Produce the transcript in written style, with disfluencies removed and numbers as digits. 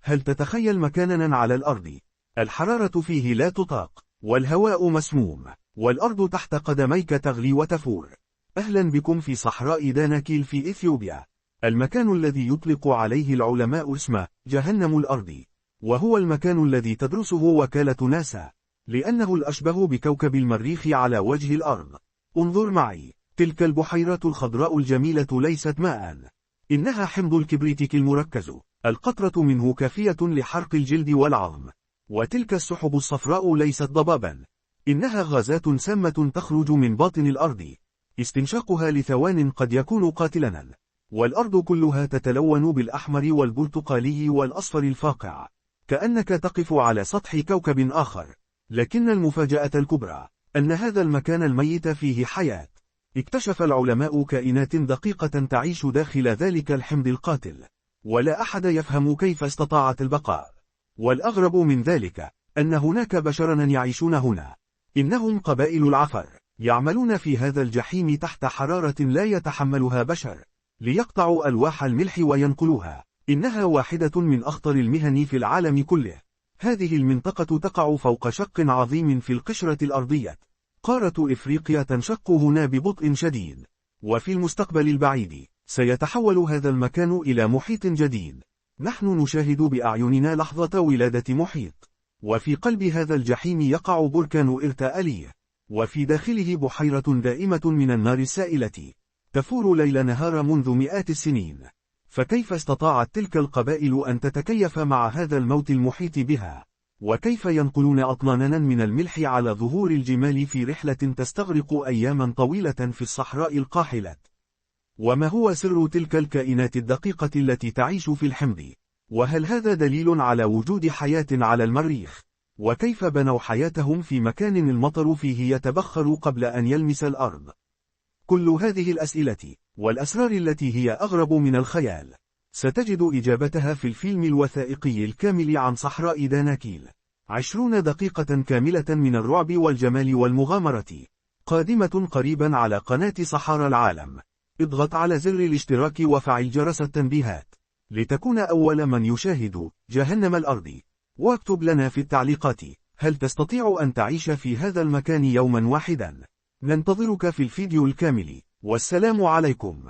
هل تتخيل مكاننا على الأرض؟ الحرارة فيه لا تطاق، والهواء مسموم، والأرض تحت قدميك تغلي وتفور. أهلا بكم في صحراء داناكيل في إثيوبيا، المكان الذي يطلق عليه العلماء اسم جهنم الأرض، وهو المكان الذي تدرسه وكالة ناسا، لأنه الأشبه بكوكب المريخ على وجه الأرض. انظر معي، تلك البحيرة الخضراء الجميلة ليست ماء، إنها حمض الكبريتيك المركز، القطرة منه كافية لحرق الجلد والعظم. وتلك السحب الصفراء ليست ضبابا، إنها غازات سامة تخرج من باطن الأرض، استنشاقها لثوان قد يكون قاتلا. والأرض كلها تتلون بالأحمر والبرتقالي والأصفر الفاقع، كأنك تقف على سطح كوكب آخر. لكن المفاجأة الكبرى أن هذا المكان الميت فيه حياة. اكتشف العلماء كائنات دقيقة تعيش داخل ذلك الحمض القاتل، ولا أحد يفهم كيف استطاعت البقاء. والأغرب من ذلك أن هناك بشرا يعيشون هنا، إنهم قبائل العفر، يعملون في هذا الجحيم تحت حرارة لا يتحملها بشر، ليقطعوا ألواح الملح وينقلوها. إنها واحدة من أخطر المهن في العالم كله. هذه المنطقة تقع فوق شق عظيم في القشرة الأرضية. قارة إفريقيا تنشق هنا ببطء شديد، وفي المستقبل البعيد سيتحول هذا المكان إلى محيط جديد. نحن نشاهد بأعيننا لحظة ولادة محيط، وفي قلب هذا الجحيم يقع بركان إرتاليه، وفي داخله بحيرة دائمة من النار السائلة تفور ليل نهار منذ مئات السنين. فكيف استطاعت تلك القبائل أن تتكيف مع هذا الموت المحيط بها؟ وكيف ينقلون أطنانا من الملح على ظهور الجمال في رحلة تستغرق أياما طويلة في الصحراء القاحلة؟ وما هو سر تلك الكائنات الدقيقة التي تعيش في الحمض؟ وهل هذا دليل على وجود حياة على المريخ؟ وكيف بنوا حياتهم في مكان المطر فيه يتبخر قبل أن يلمس الأرض؟ كل هذه الأسئلة والأسرار التي هي أغرب من الخيال ستجد إجابتها في الفيلم الوثائقي الكامل عن صحراء داناكيل. 20 دقيقة كاملة من الرعب والجمال والمغامرة، قادمة قريبا على قناة صحارى العالم. اضغط على زر الاشتراك وفعل جرس التنبيهات لتكون أول من يشاهد جهنم الأرض. واكتب لنا في التعليقات، هل تستطيع أن تعيش في هذا المكان يوما واحدا؟ ننتظرك في الفيديو الكامل، والسلام عليكم.